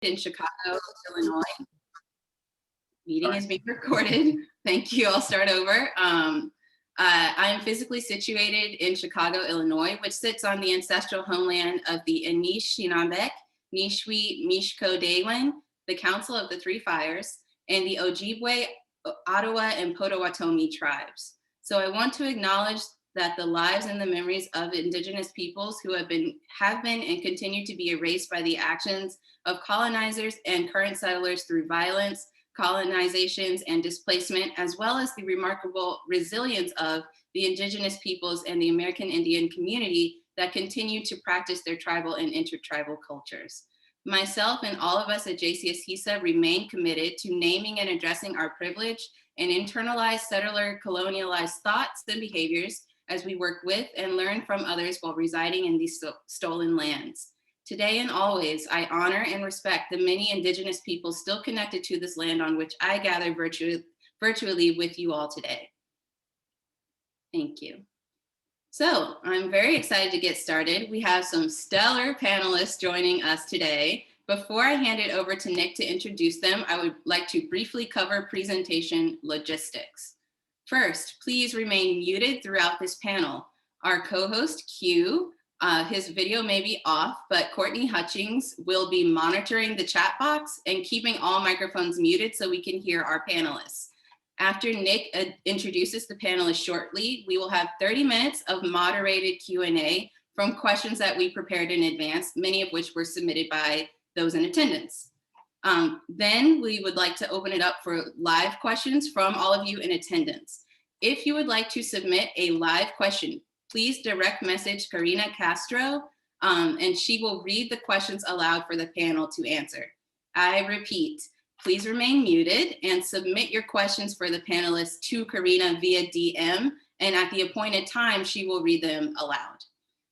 in Chicago, Illinois. Meeting is being recorded. Thank you. I'll start over. I am physically situated in Chicago, Illinois, which sits on the ancestral homeland of the Anishinaabe, Nishui, Mishko Daewin, the Council of the Three Fires, and the Ojibwe, Ottawa, and Potawatomi tribes. So I want to acknowledge that the lives and the memories of Indigenous peoples who have been and continue to be erased by the actions of colonizers and current settlers through violence, colonizations, and displacement, as well as the remarkable resilience of the Indigenous peoples and the American Indian community that continue to practice their tribal and intertribal cultures. Myself and all of us at JCS HISA remain committed to naming and addressing our privilege and internalized settler colonialized thoughts and behaviors as we work with and learn from others while residing in these stolen lands. Today and always, I honor and respect the many Indigenous people still connected to this land on which I gather virtually with you all today. Thank you. So I'm very excited to get started. We have some stellar panelists joining us today. Before I hand it over to Nick to introduce them, I would like to briefly cover presentation logistics. First, please remain muted throughout this panel. Our co-host Q, his video may be off, but Courtney Hutchings will be monitoring the chat box and keeping all microphones muted so we can hear our panelists. After Nick introduces the panelists shortly, we will have 30 minutes of moderated Q&A from questions that we prepared in advance, many of which were submitted by those in attendance. Then we would like to open it up for live questions from all of you in attendance. If you would like to submit a live question, please direct message Karina Castro, and she will read the questions aloud for the panel to answer. I repeat, please remain muted and submit your questions for the panelists to Karina via DM, and at the appointed time, she will read them aloud.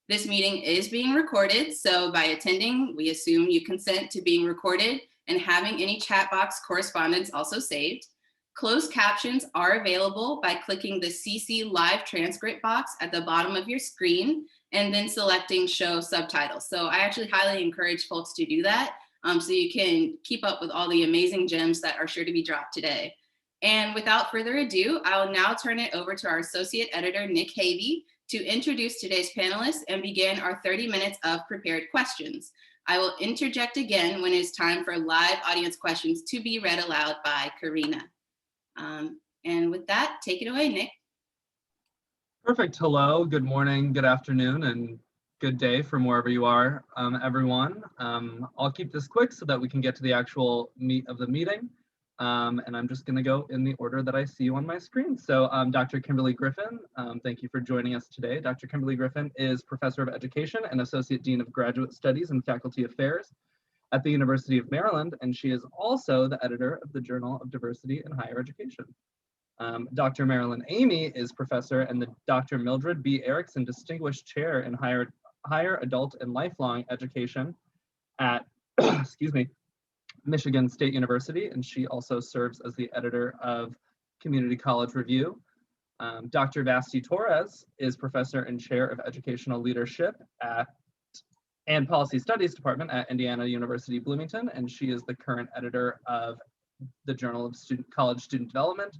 This meeting is being recorded, so by attending, we assume you consent to being recorded and having any chat box correspondence also saved. Closed captions are available by clicking the CC live transcript box at the bottom of your screen and then selecting show subtitles. So I actually highly encourage folks to do that so you can keep up with all the amazing gems that are sure to be dropped today. And without further ado, I will now turn it over to our associate editor, Nick Havey, to introduce today's panelists and begin our 30 minutes of prepared questions. I will interject again when it's time for live audience questions to be read aloud by Karina. And with that, take it away, Nick. Perfect. Hello, good morning, good afternoon, and good day from wherever you are, everyone. I'll keep this quick so that we can get to the actual meat of the meeting. And I'm just going to go in the order that I see you on my screen. So Dr. Kimberly Griffin, thank you for joining us today. Dr. Kimberly Griffin is Professor of Education and Associate Dean of Graduate Studies and Faculty Affairs at the University of Maryland, and she is also the editor of the Journal of Diversity in Higher Education. Dr. Marilyn Amy is professor and the Dr. Mildred B. Erickson Distinguished Chair in Higher Adult and Lifelong Education at, excuse me, Michigan State University, and she also serves as the editor of Community College Review. Dr. Vasti Torres is professor and chair of educational leadership and policy studies department at Indiana University Bloomington, and she is the current editor of the Journal of College Student Development.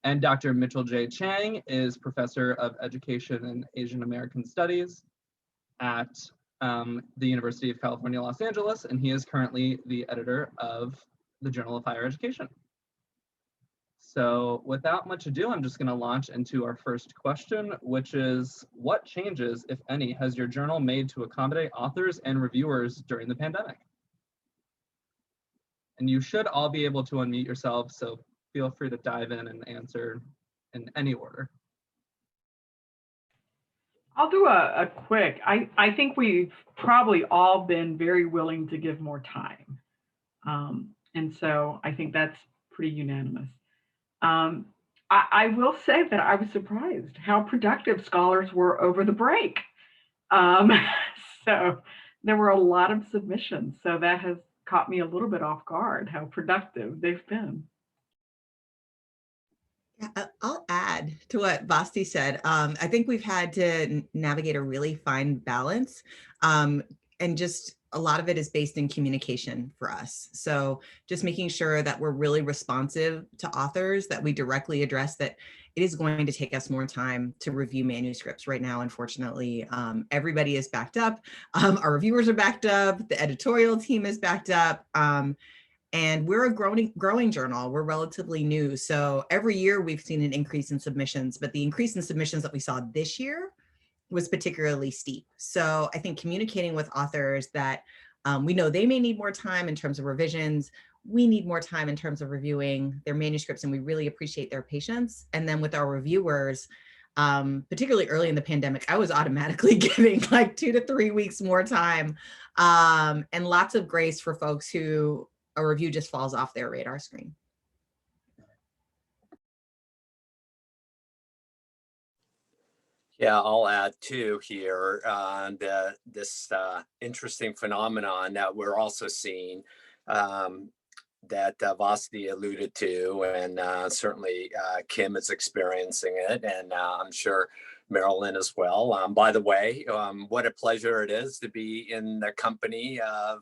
And Dr. Mitchell J. Chang is professor of education and Asian American studies at the University of California, Los Angeles, and he is currently the editor of the Journal of Higher Education. So without much ado, I'm just going to launch into our first question, which is, what changes, if any, has your journal made to accommodate authors and reviewers during the pandemic? And you should all be able to unmute yourselves, so feel free to dive in and answer in any order. I'll do a quick. I think we've probably all been very willing to give more time. And so I think that's pretty unanimous. I will say that I was surprised how productive scholars were over the break. So there were a lot of submissions. So that has caught me a little bit off guard, how productive they've been. Yeah, I'll add to what Vasti said. I think we've had to navigate a really fine balance. And and just a lot of it is based in communication for us. So just making sure that we're really responsive to authors, that we directly address that it is going to take us more time to review manuscripts right now. Unfortunately, everybody is backed up. Our reviewers are backed up. The editorial team is backed up. And we're a growing journal. We're relatively new. So every year we've seen an increase in submissions, but the increase in submissions that we saw this year was particularly steep. So I think communicating with authors that we know they may need more time in terms of revisions. We need more time in terms of reviewing their manuscripts, and we really appreciate their patience. And then with our reviewers, particularly early in the pandemic, I was automatically giving like 2 to 3 weeks more time, and lots of grace for folks who a review just falls off their radar screen. Yeah, I'll add too here this interesting phenomenon that we're also seeing that Vasti alluded to, and certainly Kim is experiencing it, and I'm sure Marilyn as well. By the way, what a pleasure it is to be in the company of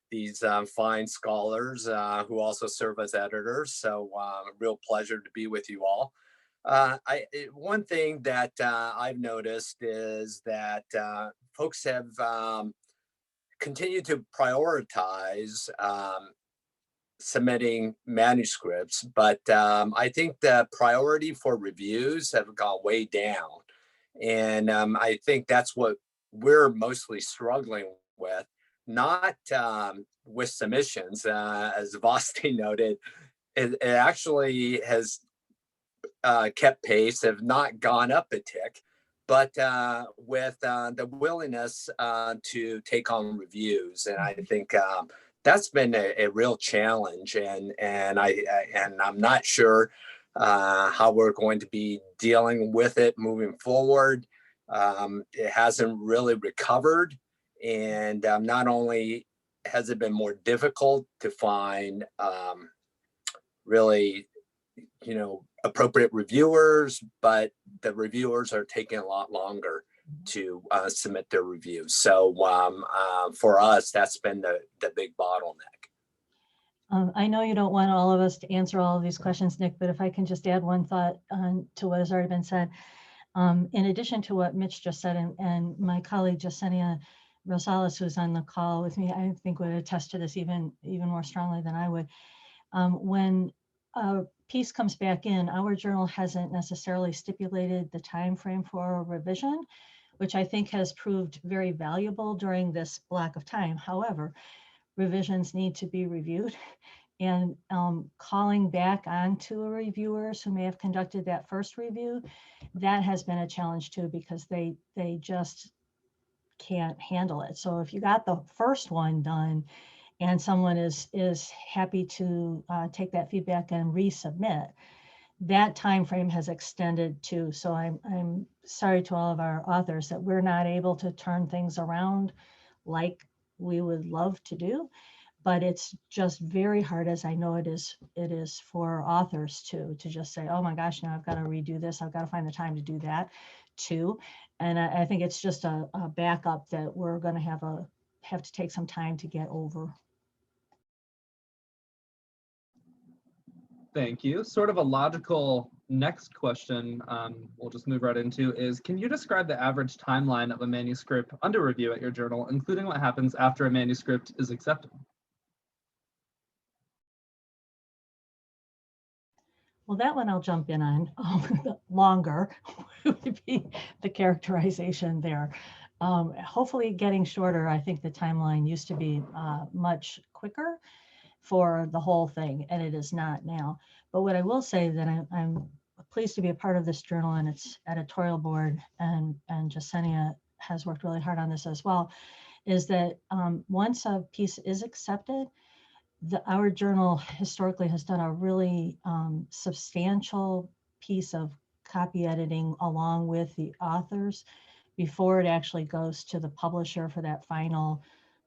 these fine scholars who also serve as editors. So a real pleasure to be with you all. One thing that I've noticed is that folks have continued to prioritize submitting manuscripts, but I think the priority for reviews have gone way down. And I think that's what we're mostly struggling with, not with submissions. As Vasti noted, it actually has kept pace, have not gone up a tick, but with the willingness to take on reviews. And I think that's been a real challenge, and I'm not sure how we're going to be dealing with it moving forward. It hasn't really recovered, and not only has it been more difficult to find really, appropriate reviewers, but the reviewers are taking a lot longer to submit their reviews. So for us, that's been the big bottleneck. I know you don't want all of us to answer all of these questions, Nick, but if I can just add one thought to what has already been said. In addition to what Mitch just said, and my colleague Jasenia Rosales, who's on the call with me, I think would attest to this even more strongly than I would. When a piece comes back in, our journal hasn't necessarily stipulated the time frame for a revision, which I think has proved very valuable during this block of time. However, revisions need to be reviewed, and calling back onto reviewers who may have conducted that first review, that has been a challenge too, because they just can't handle it. So if you got the first one done and someone is happy to take that feedback and resubmit, that time frame has extended too. So I'm sorry to all of our authors that we're not able to turn things around like we would love to do, but it's just very hard, as I know it is for authors to just say, oh my gosh, now I've got to redo this. I've got to find the time to do that too. And I think it's just a backup that we're going to have to take some time to get over. Thank you. Sort of a logical next question we'll just move right into is, can you describe the average timeline of a manuscript under review at your journal, including what happens after a manuscript is accepted? Well, that one I'll jump in on. Longer would be the characterization there. Hopefully getting shorter. I think the timeline used to be much quicker for the whole thing, and it is not now. But what I will say that I'm pleased to be a part of this journal and its editorial board, and Jasenia has worked really hard on this as well, is that once a piece is accepted, our journal historically has done a really substantial piece of copy editing along with the authors before it actually goes to the publisher for that final,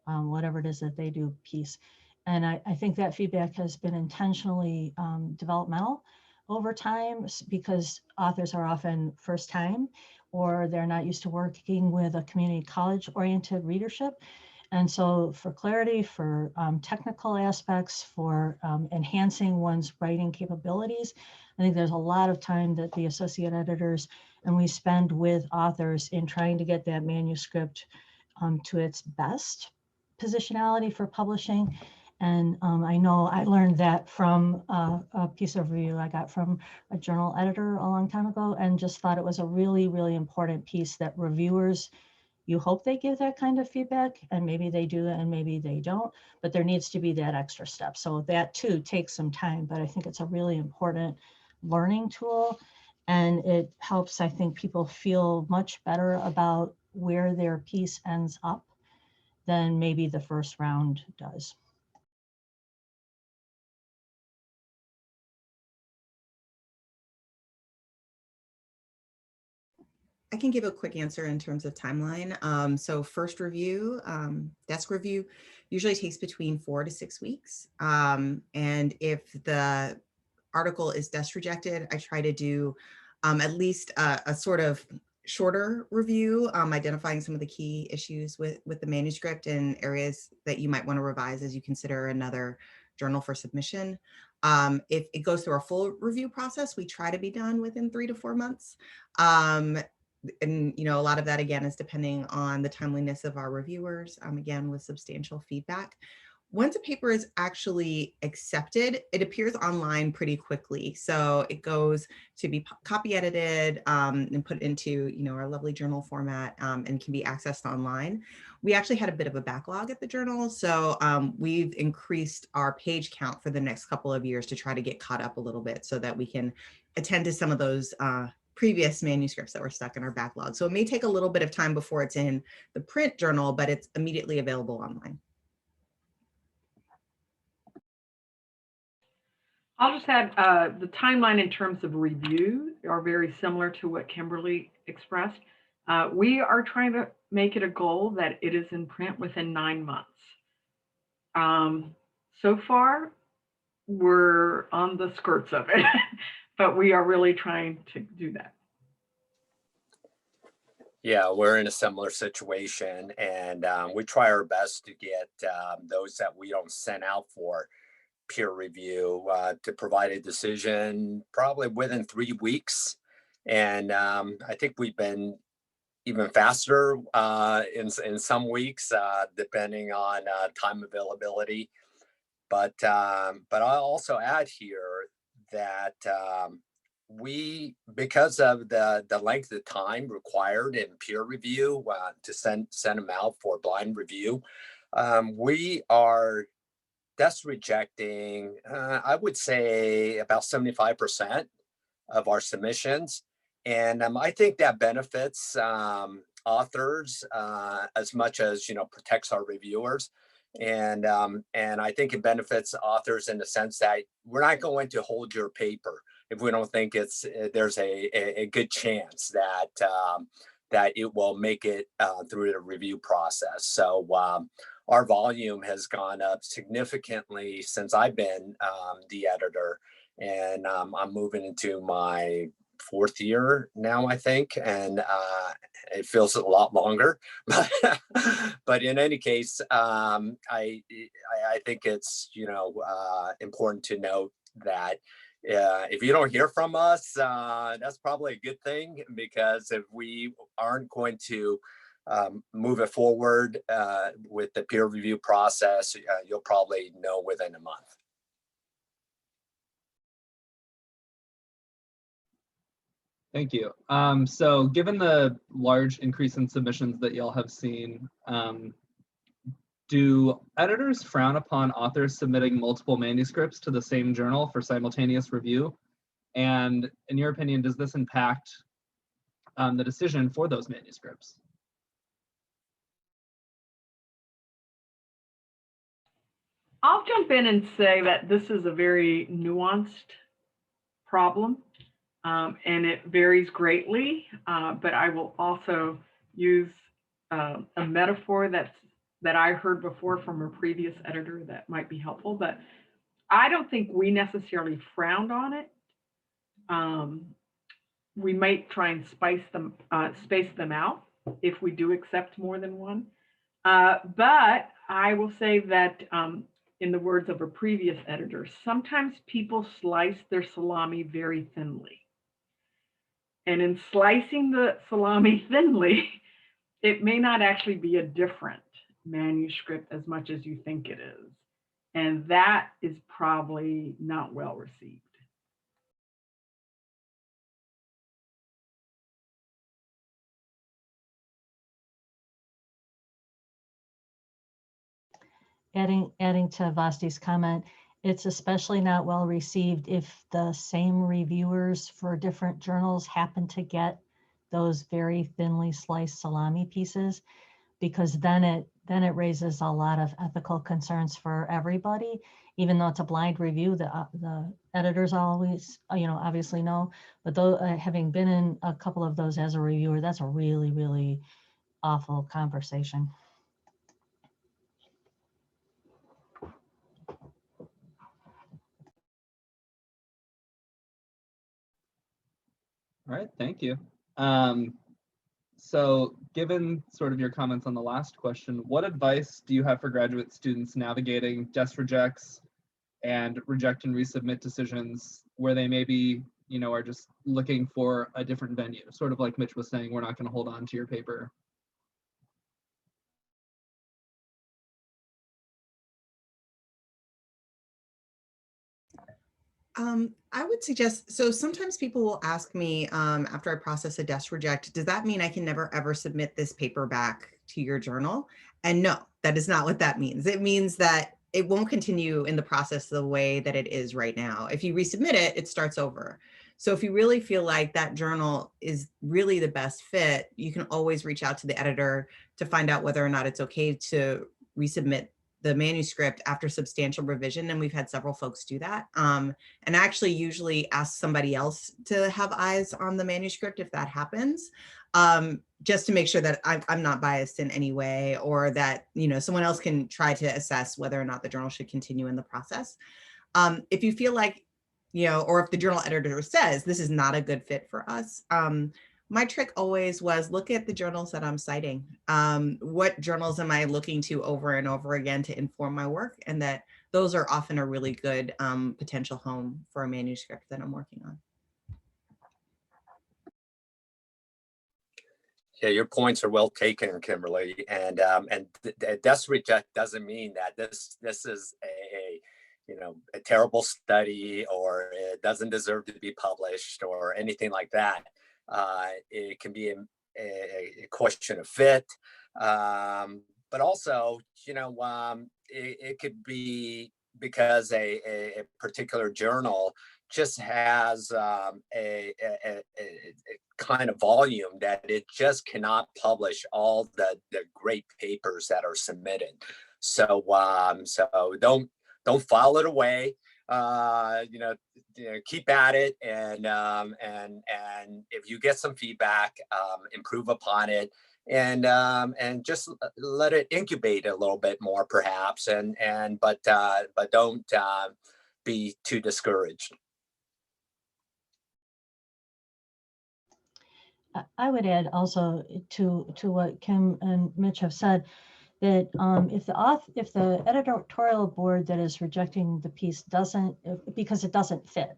whatever it is that they do piece. And I think that feedback has been intentionally developmental over time, because authors are often first time, or they're not used to working with a community college oriented readership. And so for clarity, for technical aspects, for enhancing one's writing capabilities, I think there's a lot of time that the associate editors and we spend with authors in trying to get that manuscript to its best positionality for publishing. And I know I learned that from a piece of review I got from a journal editor a long time ago, and just thought it was a really, really important piece that reviewers, you hope they give that kind of feedback, and maybe they do and maybe they don't, but there needs to be that extra step. So that too takes some time, but I think it's a really important learning tool. And it helps, I think, people feel much better about where their piece ends up than maybe the first round does. I can give a quick answer in terms of timeline. So first review, desk review usually takes between 4 to 6 weeks. And if the article is desk rejected, I try to do at least a sort of shorter review, identifying some of the key issues with the manuscript and areas that you might want to revise as you consider another journal for submission. If it goes through a full review process, we try to be done within 3 to 4 months. And a lot of that again is depending on the timeliness of our reviewers, again with substantial feedback. Once a paper is actually accepted, it appears online pretty quickly. So it goes to be copy edited and put into our lovely journal format and can be accessed online. We actually had a bit of a backlog at the journal, so we've increased our page count for the next couple of years to try to get caught up a little bit so that we can attend to some of those previous manuscripts that were stuck in our backlog. So it may take a little bit of time before it's in the print journal, but it's immediately available online. I'll just add the timeline in terms of review are very similar to what Kimberly expressed. We are trying to make it a goal that it is in print within 9 months. So far, we're on the skirts of it, but we are really trying to do that. Yeah, we're in a similar situation, and we try our best to get those that we don't send out for peer review to provide a decision probably within 3 weeks. And I think we've been even faster in some weeks, depending on time availability. But I'll also add here that because of the length of time required in peer review to send them out for blind review, we are desk rejecting, I would say about 75% of our submissions. And I think that benefits authors as much as, protects our reviewers. And I think it benefits authors in the sense that we're not going to hold your paper if we don't think there's a good chance that it will make it through the review process. So our volume has gone up significantly since I've been the editor, and I'm moving into my 4th year now, I think, and it feels a lot longer. But in any case, I think it's important to note that if you don't hear from us, that's probably a good thing, because if we aren't going to move it forward with the peer review process, you'll probably know within a month. Thank you. So given the large increase in submissions that y'all have seen, do editors frown upon authors submitting multiple manuscripts to the same journal for simultaneous review? And in your opinion, does this impact the decision for those manuscripts? I'll jump in and say that this is a very nuanced problem, and it varies greatly, but I will also use a metaphor that I heard before from a previous editor that might be helpful, but I don't think we necessarily frowned on it. We might try and space them out if we do accept more than one. But I will say that, in the words of a previous editor, sometimes people slice their salami very thinly. And in slicing the salami thinly, it may not actually be a different manuscript as much as you think it is. And that is probably not well received. Adding to Vasti's comment, it's especially not well received if the same reviewers for different journals happen to get those very thinly sliced salami pieces, because then it raises a lot of ethical concerns for everybody. Even though it's a blind review, the editors always, obviously know, but though having been in a couple of those as a reviewer, that's a really, really awful conversation. All right, thank you. So given sort of your comments on the last question, what advice do you have for graduate students navigating desk rejects and reject and resubmit decisions where they maybe, are just looking for a different venue? Sort of like Mitch was saying, we're not going to hold on to your paper. I would suggest, so sometimes people will ask me after I process a desk reject, does that mean I can never ever submit this paper back to your journal? And no, that is not what that means. It means that it won't continue in the process the way that it is right now. If you resubmit it, it starts over. So if you really feel like that journal is really the best fit, you can always reach out to the editor to find out whether or not it's okay to resubmit the manuscript after substantial revision. And we've had several folks do that. And actually usually ask somebody else to have eyes on the manuscript if that happens, just to make sure that I'm not biased in any way, or that, someone else can try to assess whether or not the journal should continue in the process. If you feel like, or if the journal editor says this is not a good fit for us, my trick always was look at the journals that I'm citing. What journals am I looking to over and over again to inform my work? And that those are often a really good potential home for a manuscript that I'm working on. Yeah, your points are well taken, Kimberly. And desk reject doesn't mean that this is a terrible study, or it doesn't deserve to be published, or anything like that. It can be a question of fit, but also, it could be because a particular journal just has a kind of volume that it just cannot publish all the great papers that are submitted. So don't file it away. Keep at it, and if you get some feedback, improve upon it, and just let it incubate a little bit more, perhaps, but don't be too discouraged. I would add also to what Kim and Mitch have said, that if the editorial board that is rejecting the piece doesn't, because it doesn't fit,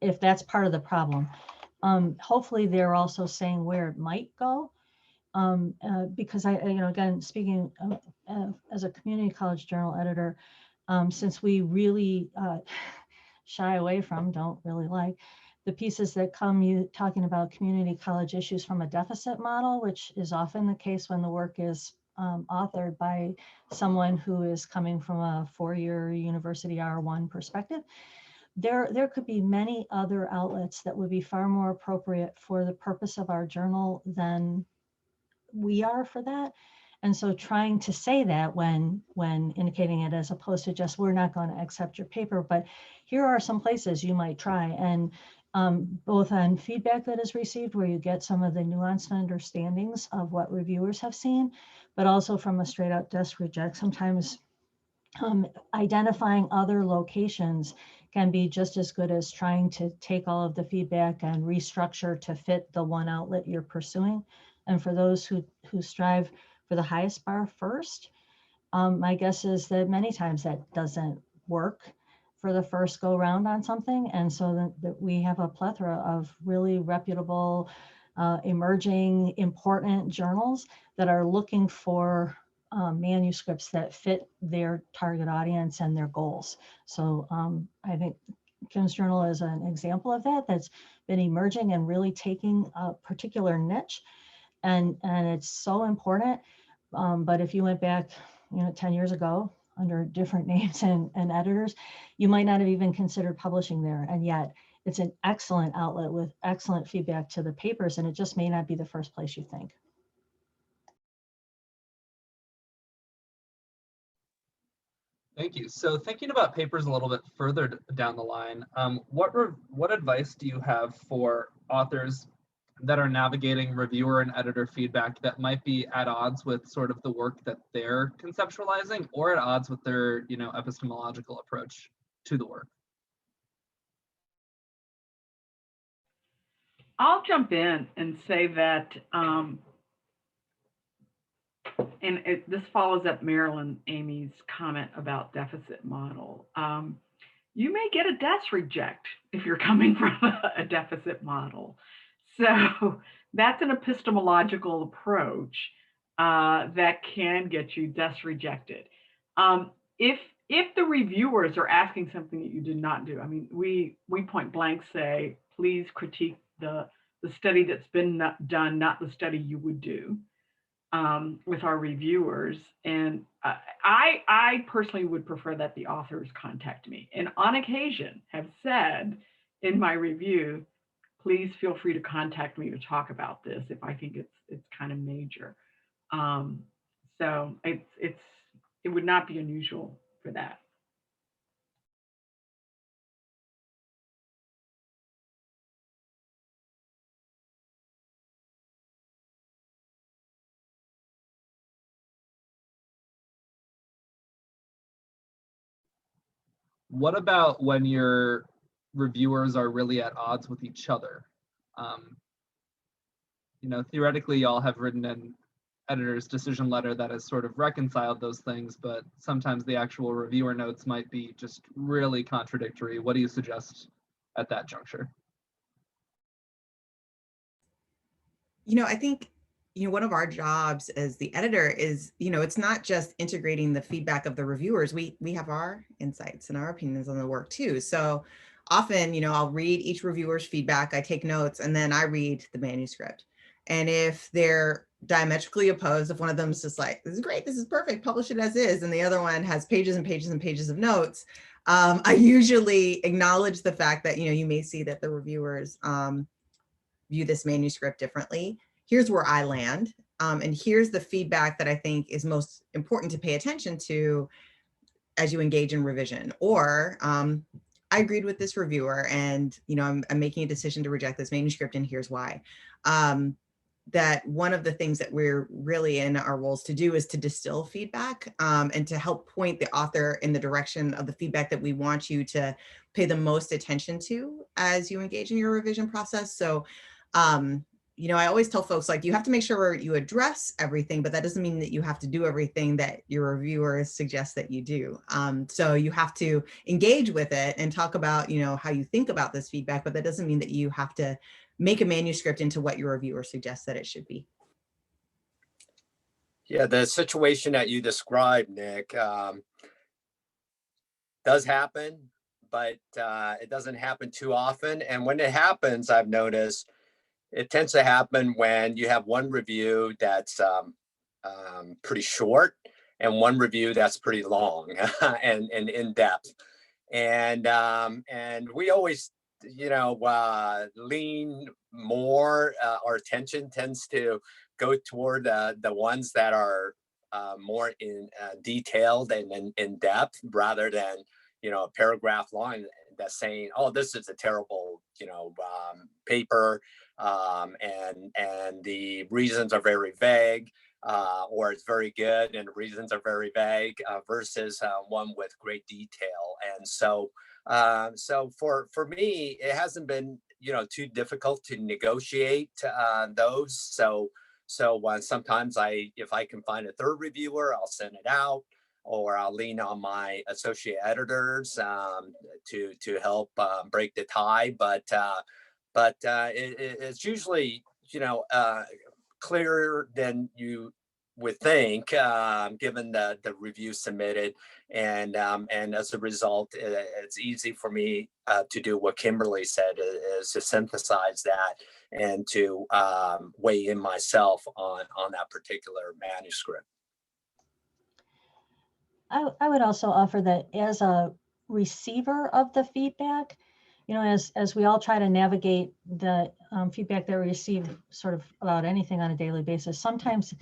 if that's part of the problem, hopefully they're also saying where it might go. Because again, speaking as a community college journal editor, since we really shy away from, don't really like the pieces that come talking about community college issues from a deficit model, which is often the case when the work is authored by someone who is coming from a four-year university R1 perspective. There could be many other outlets that would be far more appropriate for the purpose of our journal than we are for that. And so trying to say that when indicating it, as opposed to just, we're not going to accept your paper, but here are some places you might try. And both on feedback that is received, where you get some of the nuanced understandings of what reviewers have seen, but also from a straight out desk reject, sometimes identifying other locations can be just as good as trying to take all of the feedback and restructure to fit the one outlet you're pursuing. And for those who strive for the highest bar first. My guess is that many times that doesn't work for the first go round on something. And so that we have a plethora of really reputable, emerging, important journals that are looking for manuscripts that fit their target audience and their goals. So I think Kim's Journal is an example of that, that's been emerging and really taking a particular niche. And it's so important. But if you went back, 10 years ago under different names and editors, you might not have even considered publishing there. And yet it's an excellent outlet with excellent feedback to the papers, and it just may not be the first place you think. Thank you. So thinking about papers a little bit further down the line, what advice do you have for authors that are navigating reviewer and editor feedback that might be at odds with sort of the work that they're conceptualizing, or at odds with their, epistemological approach to the work? I'll jump in and say that, this follows up Marilyn Amy's comment about deficit model. You may get a DES reject if you're coming from a deficit model. So that's an epistemological approach that can get you DES rejected. If the reviewers are asking something that you did not do, I mean, we point blank say, please critique the study that's been done, not the study you would do, with our reviewers. And I personally would prefer that the authors contact me, and on occasion have said in my review, please feel free to contact me to talk about this if I think it's kind of major. So it would not be unusual for that. What about when your reviewers are really at odds with each other? Theoretically, y'all have written an editor's decision letter that has sort of reconciled those things, but sometimes the actual reviewer notes might be just really contradictory. What do you suggest at that juncture? I think, one of our jobs as the editor is, it's not just integrating the feedback of the reviewers. We have our insights and our opinions on the work too. So often, I'll read each reviewer's feedback, I take notes, and then I read the manuscript. And if they're diametrically opposed, if one of them is just like, this is great, this is perfect, publish it as is, and the other one has pages and pages and pages of notes, I usually acknowledge the fact that, you may see that the reviewers view this manuscript differently. Here's where I land. And here's the feedback that I think is most important to pay attention to as you engage in revision. Or I agreed with this reviewer, and I'm making a decision to reject this manuscript, and here's why. That one of the things that we're really in our roles to do is to distill feedback and to help point the author in the direction of the feedback that we want you to pay the most attention to as you engage in your revision process. So I always tell folks, like, you have to make sure you address everything, but that doesn't mean that you have to do everything that your reviewers suggest that you do. So you have to engage with it and talk about, how you think about this feedback, but that doesn't mean that you have to make a manuscript into what your reviewer suggests that it should be. Yeah, the situation that you described, Nick, does happen, but it doesn't happen too often. And when it happens, I've noticed it tends to happen when you have one review that's pretty short and one review that's pretty long and in depth. And we always, lean more. Our attention tends to go toward the ones that are more in detailed and in depth, rather than a paragraph long that's saying, oh, this is a terrible paper, and the reasons are very vague, or it's very good and the reasons are very vague, versus one with great detail. And so for me, it hasn't been too difficult to negotiate those. So sometimes if I can find a third reviewer, I'll send it out, or I'll lean on my associate editors to help break the tie. But it's usually, clearer than you would think, given the review submitted, and as a result, it's easy for me to do what Kimberly said, is to synthesize that and to weigh in myself on that particular manuscript. I would also offer that as a receiver of the feedback, as we all try to navigate the feedback that we receive sort of about anything on a daily basis, sometimes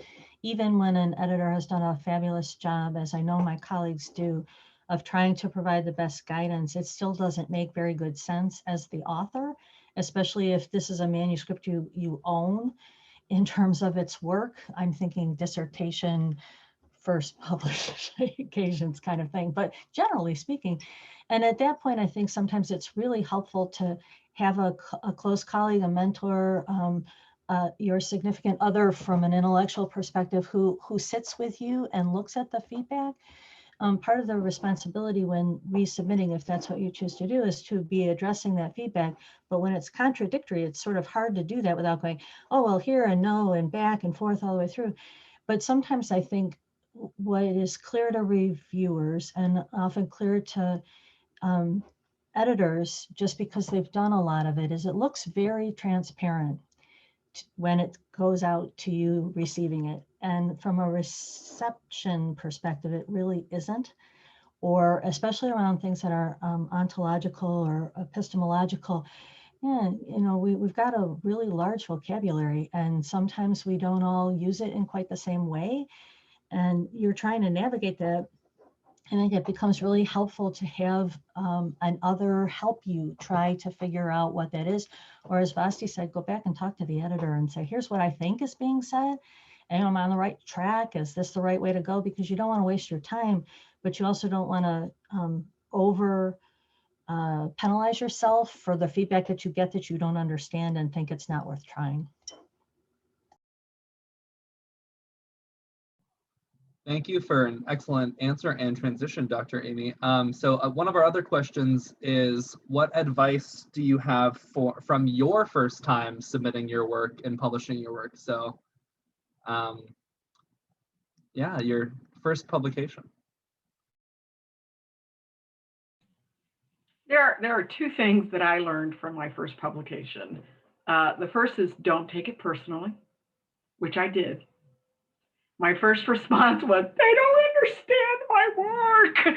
even when an editor has done a fabulous job, as I know my colleagues do, of trying to provide the best guidance, it still doesn't make very good sense as the author, especially if this is a manuscript you own in terms of its work. I'm thinking dissertation, first published occasions kind of thing, but generally speaking. And at that point, I think sometimes it's really helpful to have a close colleague, a mentor, your significant other from an intellectual perspective who sits with you and looks at the feedback. Part of the responsibility when resubmitting, if that's what you choose to do, is to be addressing that feedback. But when it's contradictory, it's sort of hard to do that without going, oh, well, here and no, and back and forth all the way through. But sometimes I think what is clear to reviewers and often clear to editors, just because they've done a lot of it, is it looks very transparent when it goes out to you receiving it. And from a reception perspective, it really isn't, or especially around things that are ontological or epistemological. Yeah, we've got a really large vocabulary, and sometimes we don't all use it in quite the same way. And you're trying to navigate that. I think it becomes really helpful to have an other help you try to figure out what that is. Or as Vasti said, go back and talk to the editor and say, here's what I think is being said. And am I on the right track? Is this the right way to go? Because you don't want to waste your time, but you also don't want to penalize yourself for the feedback that you get that you don't understand and think it's not worth trying. Thank you for an excellent answer and transition, Dr. Amy. So one of our other questions is, what advice do you have from your first time submitting your work and publishing your work? So yeah, your first publication. There are two things that I learned from my first publication. The first is don't take it personally, which I did. My first response was, they don't understand my work.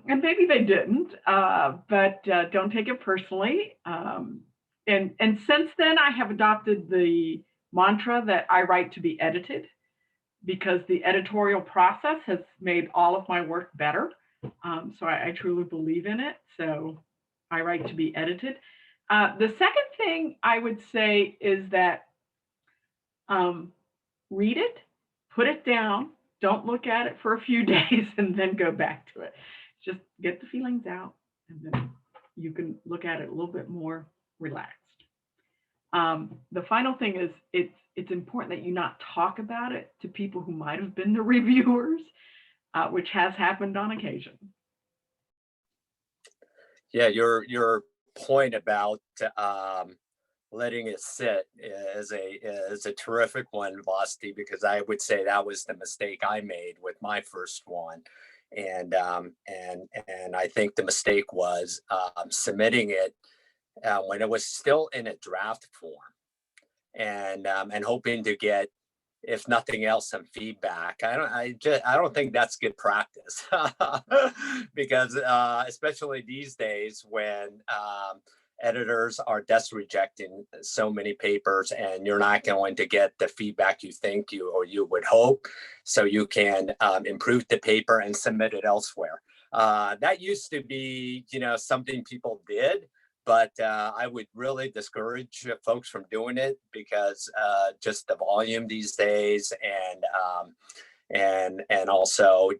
And maybe they didn't, but don't take it personally. And since then, I have adopted the mantra that I write to be edited, because the editorial process has made all of my work better. So I truly believe in it. So I write to be edited. The second thing I would say is that read it, put it down, don't look at it for a few days and then go back to it. Just get the feelings out, and then you can look at it a little bit more relaxed. The final thing is it's important that you not talk about it to people who might have been the reviewers, which has happened on occasion. Yeah, your point about letting it sit is a terrific one, Vasti, because I would say that was the mistake I made with my first one. And I think the mistake was submitting it when it was still in a draft form, and hoping to get, if nothing else, some feedback. I don't think that's good practice because especially these days when editors are desk rejecting so many papers, and you're not going to get the feedback you think you would hope, so you can improve the paper and submit it elsewhere. That used to be, something people did, but I would really discourage folks from doing it, because just the volume these days, and also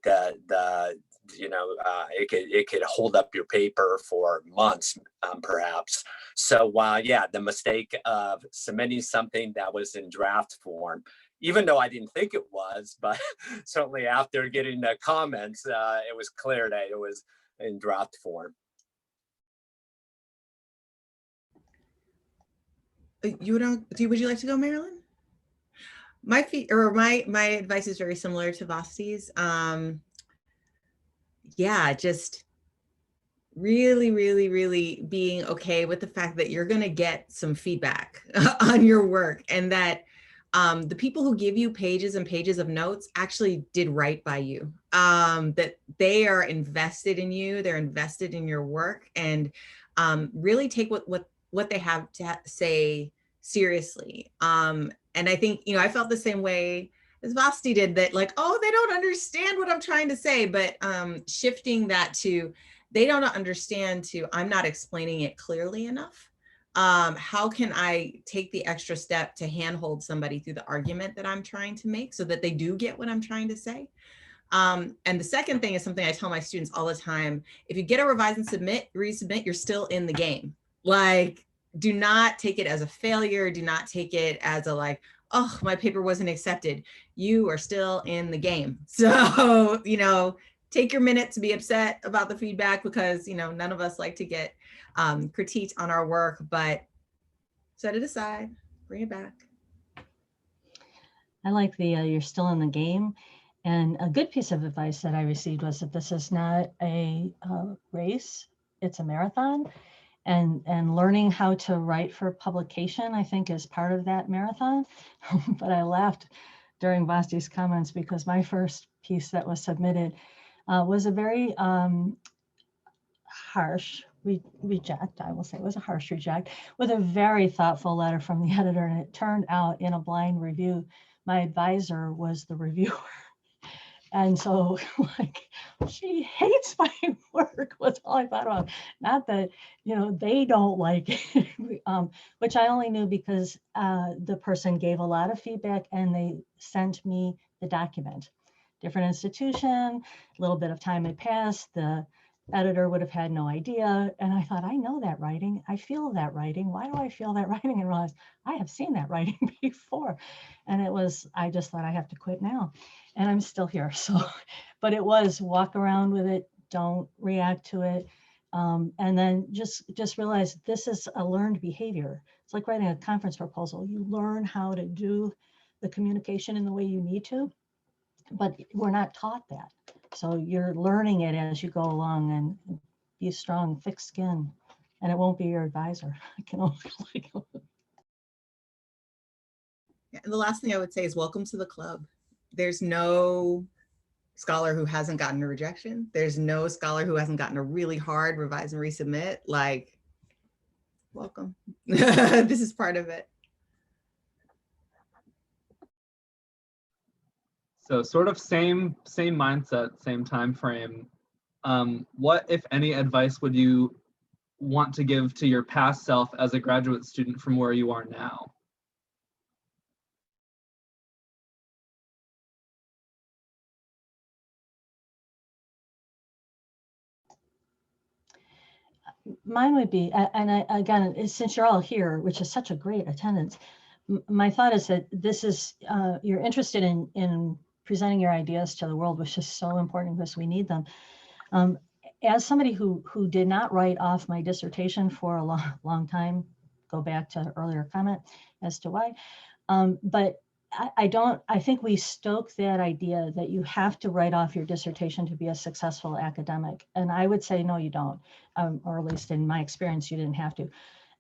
it could hold up your paper for months, perhaps. So yeah, the mistake of submitting something that was in draft form, even though I didn't think it was, but certainly after getting the comments, it was clear that it was in draft form. Would you like to go, Marilyn? My advice is very similar to Vasti's. Yeah, just really, really, really being okay with the fact that you're going to get some feedback on your work, and that the people who give you pages and pages of notes actually did right by you, that they are invested in you, they're invested in your work, and really take what they have to say seriously. And I think, I felt the same way as Vasti did, that like, oh, they don't understand what I'm trying to say, but shifting that to, they don't understand, to, I'm not explaining it clearly enough. How can I take the extra step to handhold somebody through the argument that I'm trying to make so that they do get what I'm trying to say? And the second thing is something I tell my students all the time: if you get a revise and resubmit, you're still in the game. Like, do not take it as a failure. Do not take it as a like, oh, my paper wasn't accepted. You are still in the game. So, take your minute to be upset about the feedback, because, none of us like to get critiqued on our work, but set it aside, bring it back. I like the you're still in the game. And a good piece of advice that I received was that this is not a race, it's a marathon. And learning how to write for publication, I think, is part of that marathon. But I laughed during Vasti's comments because my first piece that was submitted was a very harsh reject. I will say it was a harsh reject, with a very thoughtful letter from the editor. And it turned out, in a blind review, my advisor was the reviewer. And so, like, she hates my work was all I thought about. Not that, they don't like it, which I only knew because the person gave a lot of feedback and they sent me the document. Different institution, a little bit of time had passed. The editor would have had no idea. And I thought, I know that writing. I feel that writing. Why do I feel that writing? And realized I have seen that writing before. And I just thought, I have to quit now. And I'm still here. So, but it was walk around with it. Don't react to it. And then just realize this is a learned behavior. It's like writing a conference proposal. You learn how to do the communication in the way you need to, but we're not taught that. So you're learning it as you go along, and be strong, thick skin, and it won't be your advisor. I can only And the last thing I would say is welcome to the club. There's no scholar who hasn't gotten a rejection. There's no scholar who hasn't gotten a really hard revise and resubmit. Like, welcome. This is part of it. So sort of same mindset, same time frame. What, if any, advice would you want to give to your past self as a graduate student from where you are now? Mine would be, and again, since you're all here, which is such a great attendance, my thought is that this is, you're interested in presenting your ideas to the world, which is so important because we need them. As somebody who did not write off my dissertation for a long time, go back to the earlier comment as to why, but I think we stoke that idea that you have to write off your dissertation to be a successful academic. And I would say, no, you don't, or at least in my experience, you didn't have to.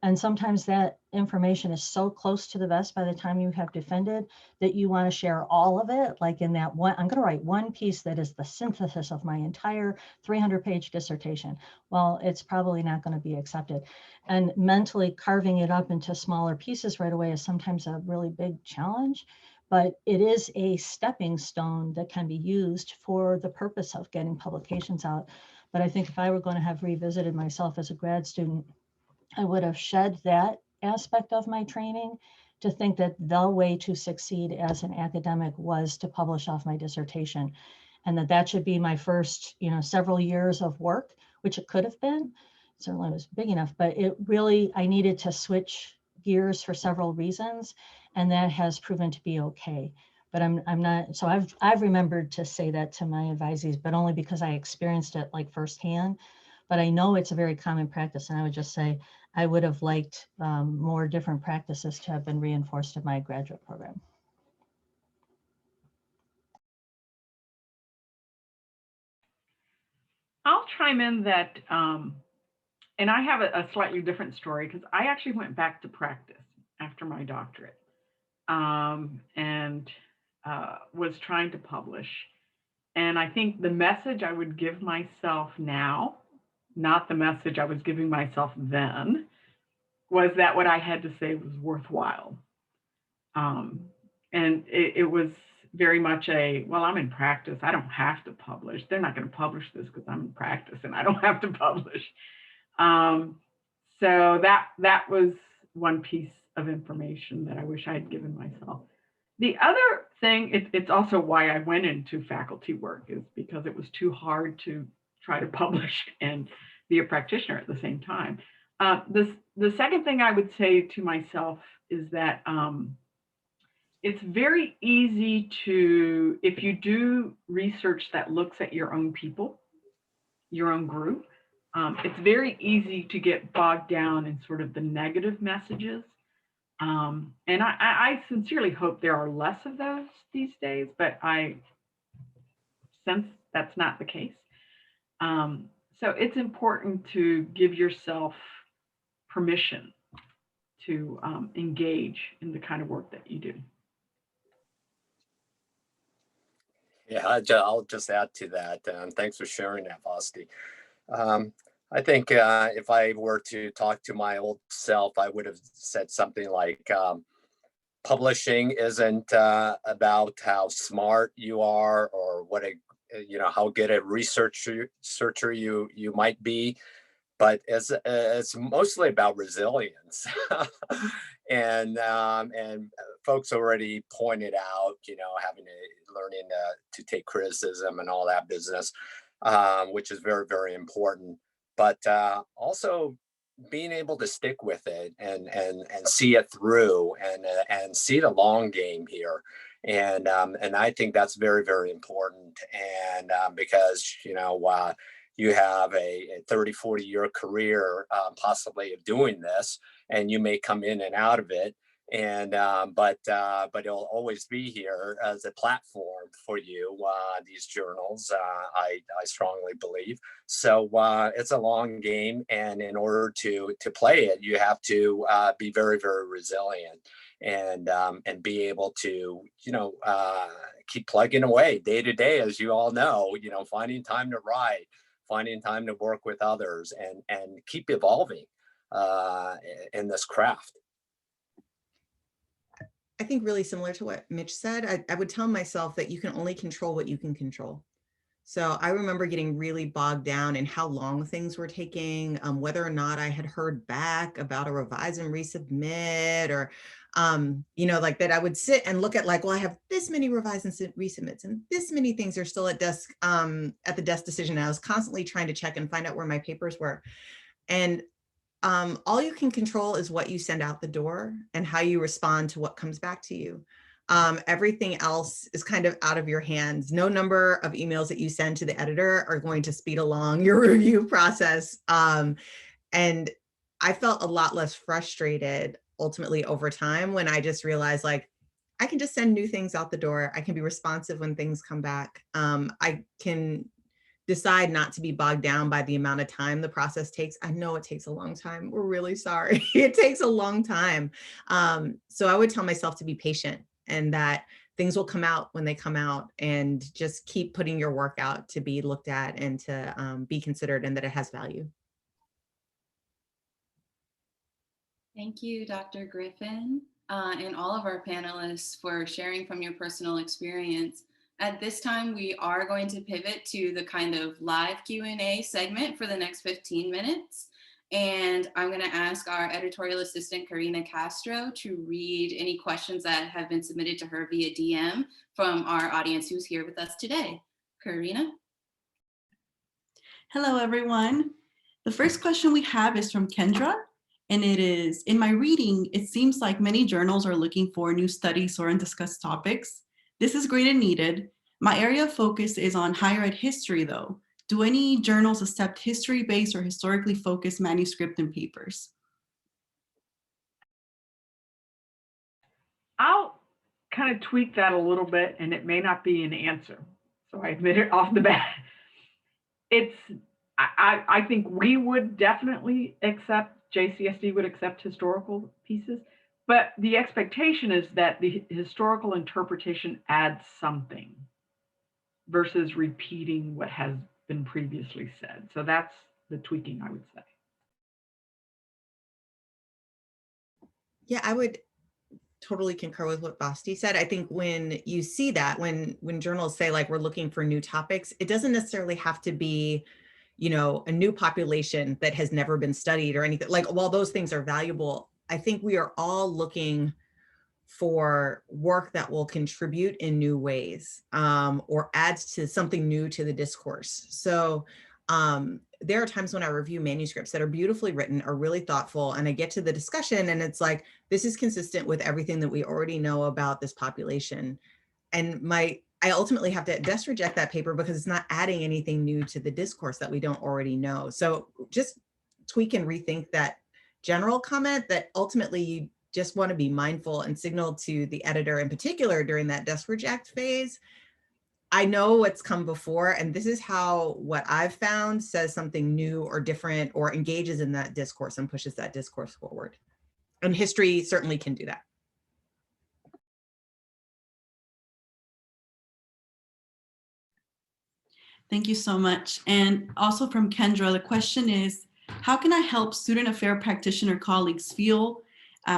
And sometimes that information is so close to the vest by the time you have defended that you want to share all of it. Like in that one, I'm going to write one piece that is the synthesis of my entire 300-page dissertation. Well, it's probably not going to be accepted. And mentally carving it up into smaller pieces right away is sometimes a really big challenge, but it is a stepping stone that can be used for the purpose of getting publications out. But I think if I were going to have revisited myself as a grad student, I would have shed that aspect of my training to think that the way to succeed as an academic was to publish off my dissertation. and that should be my first, several years of work, which it could have been. Certainly was big enough, but it really, I needed to switch gears for several reasons, and that has proven to be okay. But I'm not, so I've remembered to say that to my advisees, but only because I experienced it like firsthand. But I know it's a very common practice, and I would just say I would have liked more different practices to have been reinforced in my graduate program. I'll chime in that, and I have a slightly different story because I actually went back to practice after my doctorate, and was trying to publish. And I think the message I would give myself now, not the message I was giving myself then, was that what I had to say was worthwhile. And it was very much well, I'm in practice. I don't have to publish. They're not going to publish this because I'm in practice and I don't have to publish. So that was one piece of information that I wish I had given myself. The other thing, it's also why I went into faculty work, is because it was too hard to try to publish and be a practitioner at the same time. The second thing I would say to myself is that it's very easy to, if you do research that looks at your own people, your own group, it's very easy to get bogged down in sort of the negative messages. And I sincerely hope there are less of those these days, but I sense that's not the case. So it's important to give yourself permission to engage in the kind of work that you do. Yeah, I'll just add to that. Thanks for sharing that, Vasti. I think if I were to talk to my old self, I would have said something like, publishing isn't about how smart you are or how good a researcher you might be, but it's mostly about resilience. and folks already pointed out, having learning to take criticism and all that business, which is very, very important. But also being able to stick with it and see it through and see the long game here. And I think that's very, very important. And because, you have a 30, 40-year career possibly of doing this, and you may come in and out of it. And but it'll always be here as a platform for you, these journals, I strongly believe. So it's a long game, and in order to play it, you have to be very, very resilient and be able to keep plugging away day to day, as you all know, finding time to write, finding time to work with others, and keep evolving in this craft. I think really similar to what Mitch said, I would tell myself that you can only control what you can control. So I remember getting really bogged down in how long things were taking, whether or not I had heard back about a revise and resubmit, or, like that I would sit and look at well, I have this many revise and resubmits and this many things are still at the desk decision. And I was constantly trying to check and find out where my papers were. And all you can control is what you send out the door and how you respond to what comes back to you. Everything else is kind of out of your hands. No number of emails that you send to the editor are going to speed along your review process. And I felt a lot less frustrated ultimately over time when I just realized I can just send new things out the door. I can be responsive when things come back. I can decide not to be bogged down by the amount of time the process takes. I know it takes a long time. We're really sorry. It takes a long time. So I would tell myself to be patient and that things will come out when they come out, and just keep putting your work out to be looked at and to be considered, and that it has value. Thank you, Dr. Griffin, and all of our panelists for sharing from your personal experience. At this time, we are going to pivot to the kind of live Q&A segment for the next 15 minutes. And I'm going to ask our editorial assistant, Karina Castro, to read any questions that have been submitted to her via DM from our audience who's here with us today. Karina? Hello, everyone. The first question we have is from Kendra, and it is, in my reading, it seems like many journals are looking for new studies or undiscussed topics. This is great and needed. My area of focus is on higher ed history, though. Do any journals accept history-based or historically focused manuscript and papers? I'll kind of tweak that a little bit, and it may not be an answer. So I admit it off the bat. I think we would definitely accept, JCSD would accept historical pieces, but the expectation is that the historical interpretation adds something versus repeating what has been previously said. So that's the tweaking, I would say. Yeah, I would totally concur with what Basti said. I think when you see that, when journals say like we're looking for new topics, it doesn't necessarily have to be, you know, a new population that has never been studied or anything. Like, while those things are valuable, I think we are all looking for work that will contribute in new ways, or adds to something new to the discourse. So there are times when I review manuscripts that are beautifully written, are really thoughtful, and I get to the discussion and it's like, this is consistent with everything that we already know about this population. And I ultimately have to just reject that paper because it's not adding anything new to the discourse that we don't already know. So just tweak and rethink that general comment that ultimately you just want to be mindful and signal to the editor in particular during that just reject phase. I know what's come before, and this is how what I've found says something new or different or engages in that discourse and pushes that discourse forward. And history certainly can do that. Thank you so much. And also from Kendra, the question is, how can I help student affair practitioner colleagues feel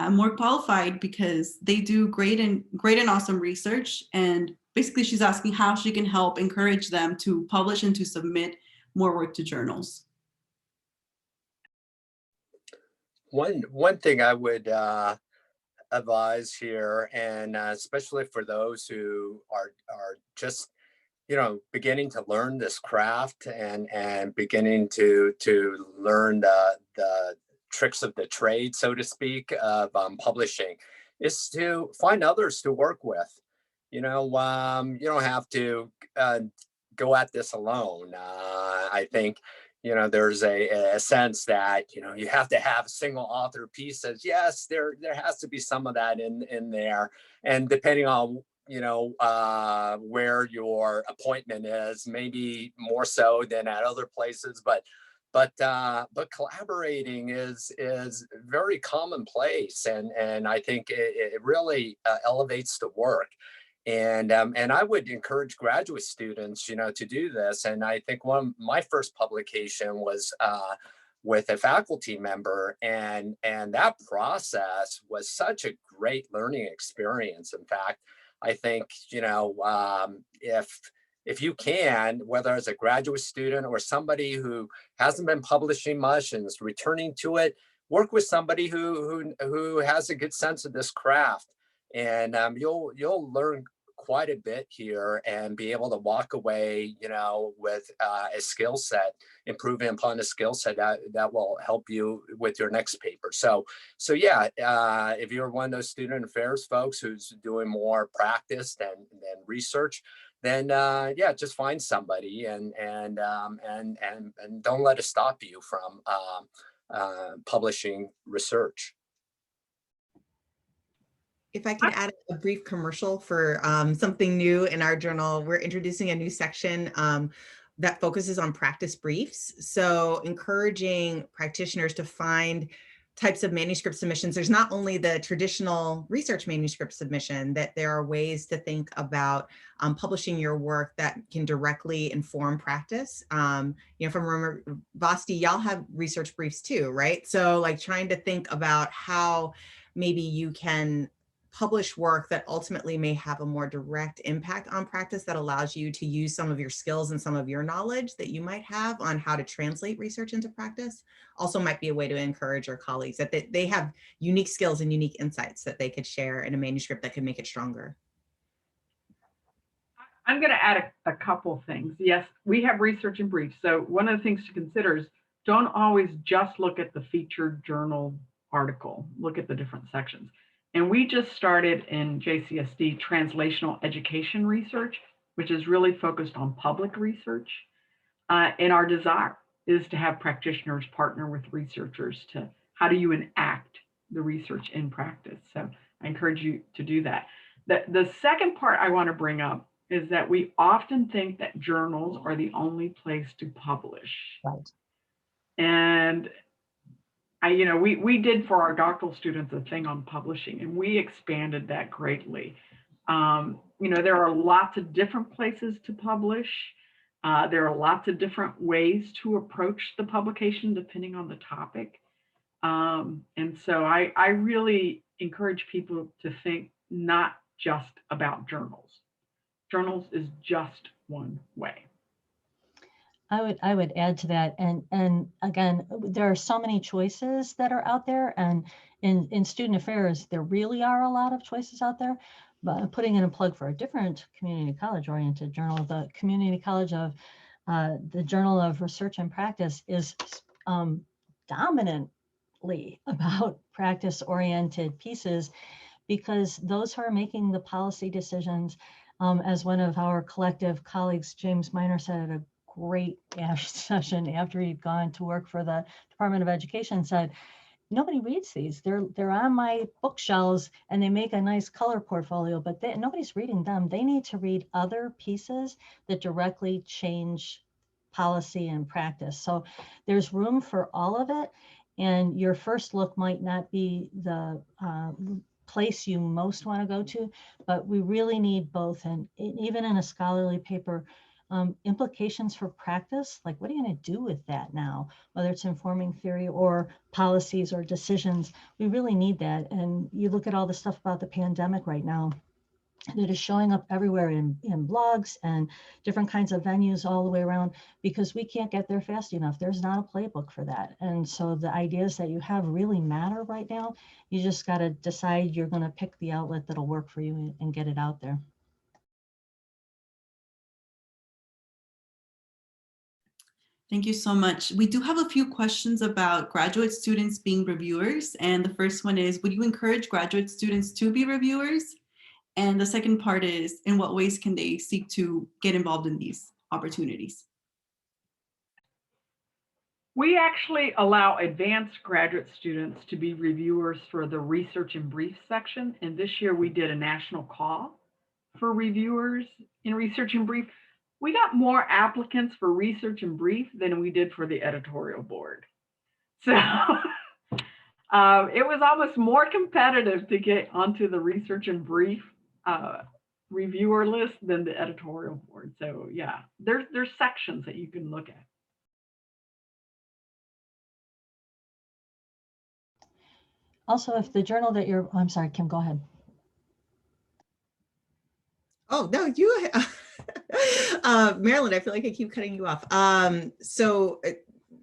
more qualified because they do great and awesome research? And basically she's asking how she can help encourage them to publish and to submit more work to journals. One thing I would advise here, and especially for those who are just, you know, beginning to learn this craft and beginning to learn the tricks of the trade, so to speak, of publishing, is to find others to work with. You know, you don't have to go at this alone. I think, you know, there's a sense that, you know, you have to have a single author pieces. Yes, there has to be some of that in there. And depending on, you know, where your appointment is, maybe more so than at other places, but collaborating is very commonplace, and I think it really elevates the work. And I would encourage graduate students, you know, to do this. And I think my first publication was with a faculty member, and that process was such a great learning experience. In fact, I think, you know, if you can, whether as a graduate student or somebody who hasn't been publishing much and is returning to it, work with somebody who has a good sense of this craft, and you'll learn quite a bit here and be able to walk away, you know, with a skill set, improving upon a skill set that will help you with your next paper. So yeah, if you're one of those student affairs folks who's doing more practice than research, then yeah, just find somebody and don't let it stop you from publishing research. If I can add a brief commercial for something new in our journal, we're introducing a new section that focuses on practice briefs. So encouraging practitioners to find types of manuscript submissions. There's not only the traditional research manuscript submission, that there are ways to think about publishing your work that can directly inform practice. You know, from remember, Basti, y'all have research briefs too, right? So like trying to think about how maybe you can publish work that ultimately may have a more direct impact on practice that allows you to use some of your skills and some of your knowledge that you might have on how to translate research into practice. Also might be a way to encourage your colleagues that they have unique skills and unique insights that they could share in a manuscript that could make it stronger. I'm going to add a couple things. Yes, we have research and briefs. So one of the things to consider is don't always just look at the featured journal article, look at the different sections. And we just started in JCSD translational education research, which is really focused on public research. And our desire is to have practitioners partner with researchers to how do you enact the research in practice. So I encourage you to do that. The second part I want to bring up is that we often think that journals are the only place to publish. Right. And we did for our doctoral students a thing on publishing, and we expanded that greatly. There are lots of different places to publish. There are lots of different ways to approach the publication depending on the topic. And so I really encourage people to think not just about journals. Journals is just one way. I would add to that. And again, there are so many choices that are out there. And in student affairs, there really are a lot of choices out there. But putting in a plug for a different community college oriented journal, the Community College of the Journal of Research and Practice is dominantly about practice oriented pieces, because those who are making the policy decisions, as one of our collective colleagues, James Miner, said at a great session after he'd gone to work for the Department of Education, said, nobody reads these. They're on my bookshelves and they make a nice color portfolio, but nobody's reading them. They need to read other pieces that directly change policy and practice. So there's room for all of it. And your first look might not be the place you most want to go to, but we really need both. And even in a scholarly paper, implications for practice, like what are you going to do with that now, whether it's informing theory or policies or decisions, we really need that. And you look at all the stuff about the pandemic right now that is showing up everywhere in blogs and different kinds of venues all the way around, because we can't get there fast enough. There's not a playbook for that. And so the ideas that you have really matter right now. You just got to decide you're going to pick the outlet that'll work for you and get it out there. Thank you so much. We do have a few questions about graduate students being reviewers. And the first one is, would you encourage graduate students to be reviewers? And the second part is, in what ways can they seek to get involved in these opportunities? We actually allow advanced graduate students to be reviewers for the research and brief section. And this year we did a national call for reviewers in research and brief. We got more applicants for research and brief than we did for the editorial board. So it was almost more competitive to get onto the research and brief reviewer list than the editorial board. So yeah, there's sections that you can look at. Also, if the journal that you're, I'm sorry, Kim, go ahead. Oh, no, you, Marilyn, I feel like I keep cutting you off. So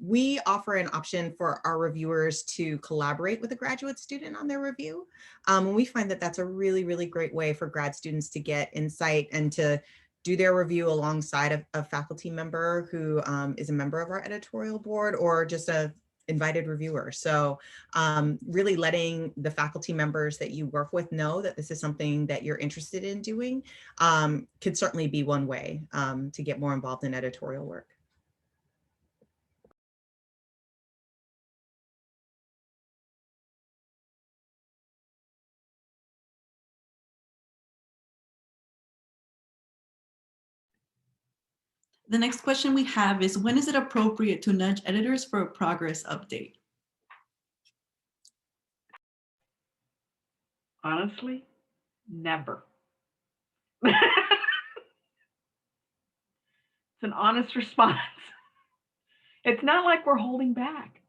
we offer an option for our reviewers to collaborate with a graduate student on their review. And we find that that's a really, really great way for grad students to get insight and to do their review alongside a faculty member who is a member of our editorial board or just a invited reviewer. So really letting the faculty members that you work with know that this is something that you're interested in doing could certainly be one way to get more involved in editorial work. The next question we have is, when is it appropriate to nudge editors for a progress update? Honestly, never. It's an honest response. It's not like we're holding back.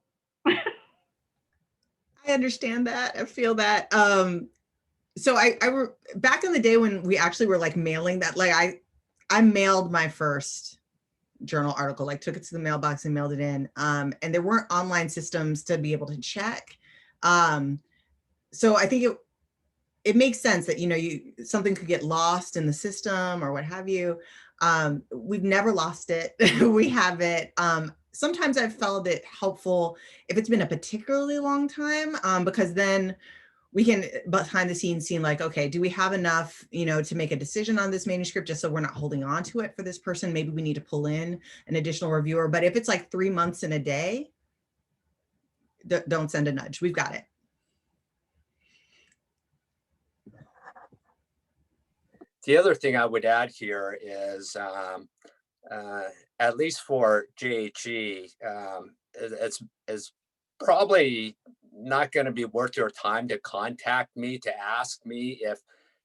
I understand that. I feel that. So I back in the day when we actually were like mailing that, like I mailed my first journal article, like took it to the mailbox and mailed it in. And there weren't online systems to be able to check. So I think it makes sense that, something could get lost in the system or what have you. We've never lost it. We have it. Sometimes I've felt it helpful if it's been a particularly long time, because then we can behind the scenes see like, okay, do we have enough, to make a decision on this manuscript, just so we're not holding on to it for this person? Maybe we need to pull in an additional reviewer. But if it's like 3 months and a day, don't send a nudge. We've got it. The other thing I would add here is, at least for JHE, it's probably not going to be worth your time to contact me to ask me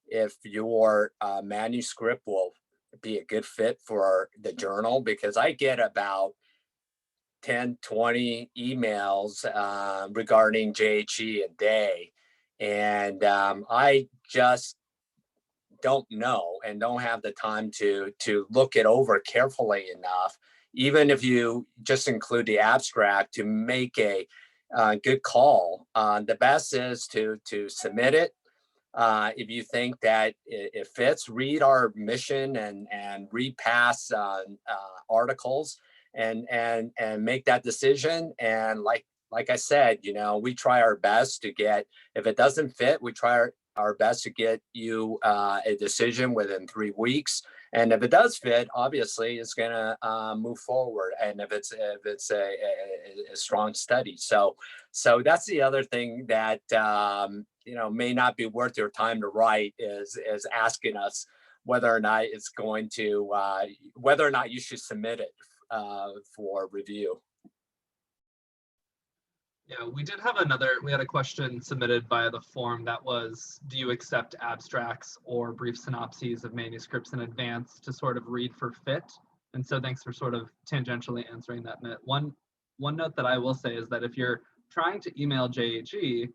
if your manuscript will be a good fit for the journal, because I get about 10, 20 emails regarding JHE a day. And I just don't know and don't have the time to look it over carefully enough, even if you just include the abstract, to make a good call. The best is to submit it. If you think that it fits, read our mission and read past articles and make that decision. And like I said, we try our best to get, if it doesn't fit, we try our best to get you a decision within 3 weeks. And if it does fit, obviously it's going to move forward. And if it's a strong study. So that's the other thing that, may not be worth your time to write is asking us whether or not it's going to, whether or not you should submit it for review. Yeah, we had a question submitted via the form that was, do you accept abstracts or brief synopses of manuscripts in advance to sort of read for fit? And so thanks for sort of tangentially answering that, Mitt. One note that I will say is that if you're trying to email JHE,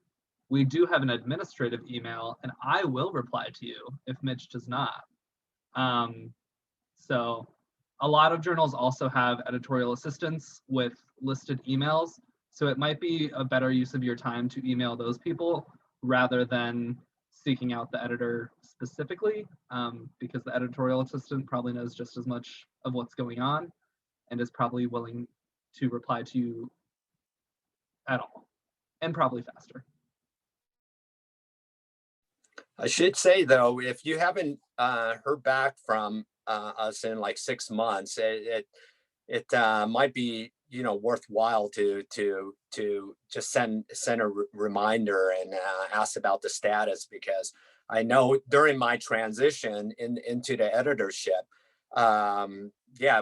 we do have an administrative email, and I will reply to you if Mitch does not. So a lot of journals also have editorial assistants with listed emails. So it might be a better use of your time to email those people rather than seeking out the editor specifically, because the editorial assistant probably knows just as much of what's going on and is probably willing to reply to you at all, and probably faster. I should say, though, if you haven't heard back from us in like 6 months, it might be worthwhile to just send a reminder and ask about the status, because I know during my transition into the editorship,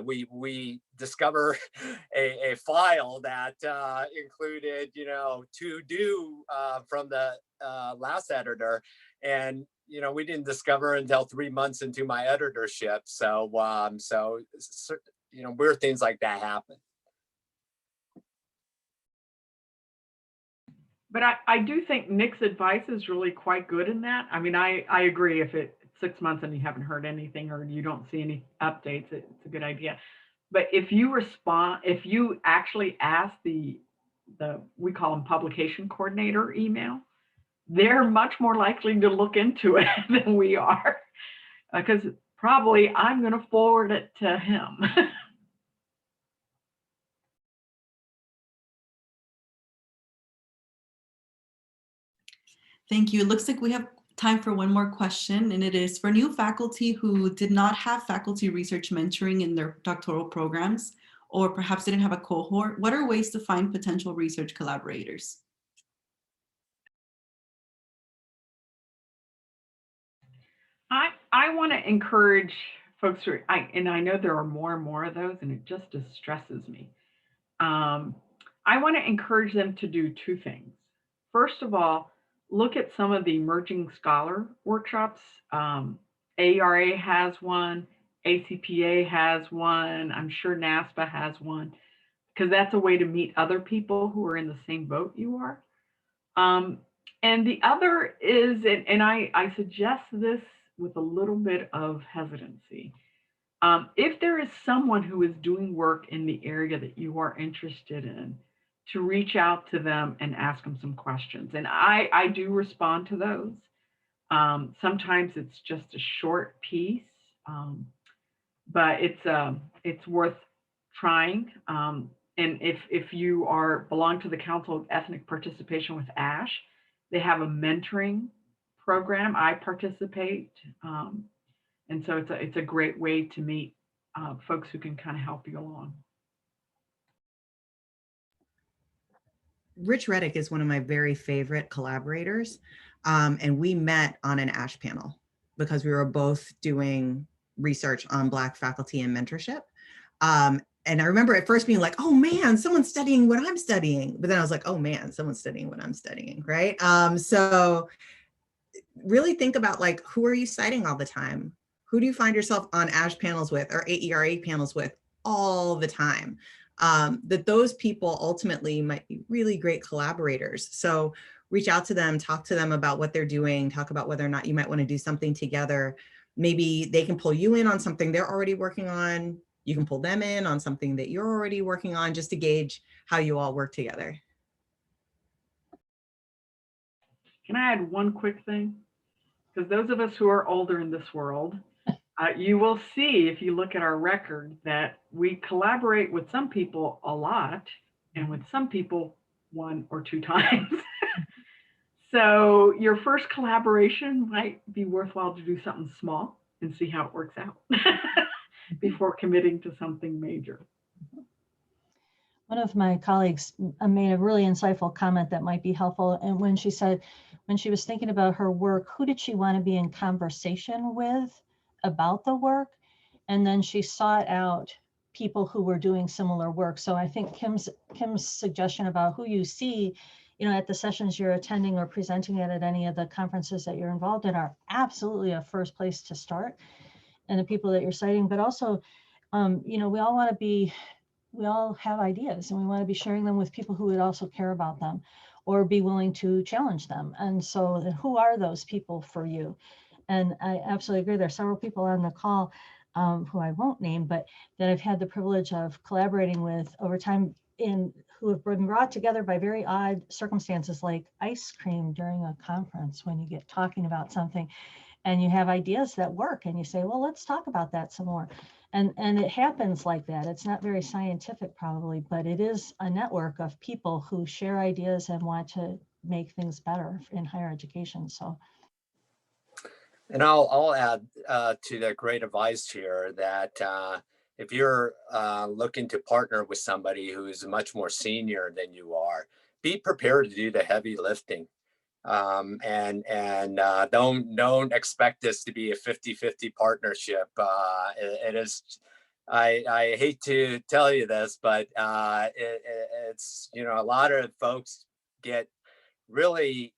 we discover a file that included 2 due from the last editor, and we didn't discover until 3 months into my editorship. So weird things like that happen. But I do think Nick's advice is really quite good in that. I mean, I agree. If it's 6 months and you haven't heard anything or you don't see any updates, it's a good idea. But if you actually ask the we call them publication coordinator email, they're much more likely to look into it than we are, because probably I'm going to forward it to him. Thank you. It looks like we have time for one more question, and it is for new faculty who did not have faculty research mentoring in their doctoral programs, or perhaps didn't have a cohort. What are ways to find potential research collaborators? I want to encourage folks who, and I know there are more and more of those, and it just distresses me. I want to encourage them to do 2 things. First of all, look at some of the emerging scholar workshops. ARA has one, ACPA has one, I'm sure NASPA has one, because that's a way to meet other people who are in the same boat you are. And the other is, and I suggest this with a little bit of hesitancy. If there is someone who is doing work in the area that you are interested in, to reach out to them and ask them some questions. And I do respond to those. Sometimes it's just a short piece, but it's worth trying. And if you belong to the Council of Ethnic Participation with ASH, they have a mentoring program. I participate, and so it's a great way to meet folks who can kind of help you along. Rich Reddick is one of my very favorite collaborators. And we met on an ASH panel because we were both doing research on Black faculty and mentorship. And I remember at first being like, oh man, someone's studying what I'm studying. But then I was like, oh man, someone's studying what I'm studying, right? So really think about like, who are you citing all the time? Who do you find yourself on ASH panels with or AERA panels with all the time? That those people ultimately might be really great collaborators. So reach out to them, talk to them about what they're doing, talk about whether or not you might want to do something together. Maybe they can pull you in on something they're already working on. You can pull them in on something that you're already working on, just to gauge how you all work together. Can I add one quick thing? Because those of us who are older in this world, you will see if you look at our record that we collaborate with some people a lot and with some people 1 or 2 times. So your first collaboration might be worthwhile to do something small and see how it works out before committing to something major. One of my colleagues made a really insightful comment that might be helpful. And when she said, when she was thinking about her work, who did she want to be in conversation with about the work? And then she sought out people who were doing similar work. So I think Kim's suggestion about who you see, you know, at the sessions you're attending or presenting at any of the conferences that you're involved in are absolutely a first place to start, and the people that you're citing. But also, you know, we all have ideas and we want to be sharing them with people who would also care about them or be willing to challenge them. And so who are those people for you? And I absolutely agree. There are several people on the call who I won't name, but that I've had the privilege of collaborating with over time who have been brought together by very odd circumstances, like ice cream during a conference when you get talking about something and you have ideas that work and you say, well, let's talk about that some more. And it happens like that. It's not very scientific probably, but it is a network of people who share ideas and want to make things better in higher education. So. And I'll add to that great advice here that if you're looking to partner with somebody who is much more senior than you are, be prepared to do the heavy lifting. And don't expect this to be a 50-50 partnership. It is, I hate to tell you this, but it's, you know, a lot of folks get really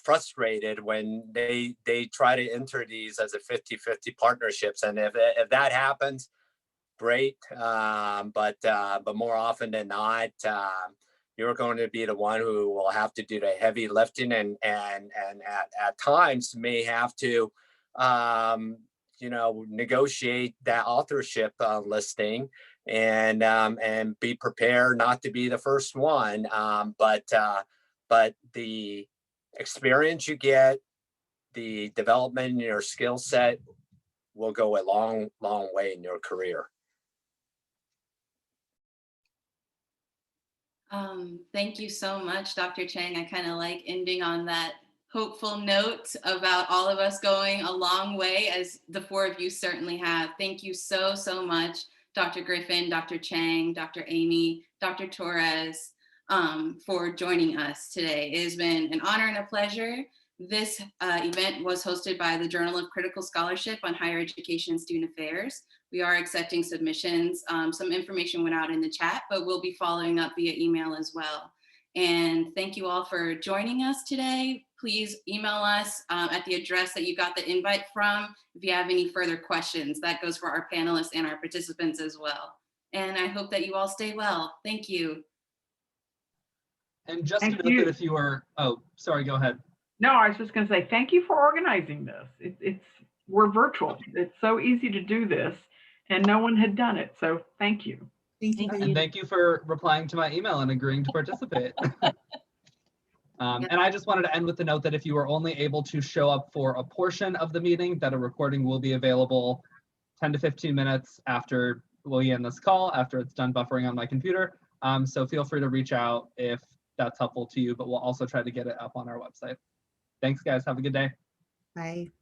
frustrated when they try to enter these as a 50-50 partnerships. And if that happens, great. But more often than not, you're going to be the one who will have to do the heavy lifting and at times may have to, you know, negotiate that authorship listing and be prepared not to be the first one. But the experience you get, the development in your skill set will go a long, long way in your career. Thank you so much, Dr. Chang. I kind of like ending on that hopeful note about all of us going a long way, as the 4 of you certainly have. Thank you so, so much, Dr. Griffin, Dr. Chang, Dr. Amy, Dr. Torres, for joining us today. It has been an honor and a pleasure. This event was hosted by the Journal of Critical Scholarship on Higher Education and Student Affairs. We are accepting submissions. Some information went out in the chat, but we'll be following up via email as well. And thank you all for joining us today. Please email us at the address that you got the invite from if you have any further questions. That goes for our panelists and our participants as well. And I hope that you all stay well. Thank you. And just Thank to note you. that if you are, oh, sorry, go ahead. No, I was just going to say, thank you for organizing this. We're virtual. It's so easy to do this and no one had done it. So thank you. Thank you. Thank And thank you for replying to my email and agreeing to participate. And I just wanted to end with the note that if you were only able to show up for a portion of the meeting, that a recording will be available 10 to 15 minutes after we end this call, after it's done buffering on my computer. So feel free to reach out if that's helpful to you, but we'll also try to get it up on our website. Thanks, guys. Have a good day. Bye.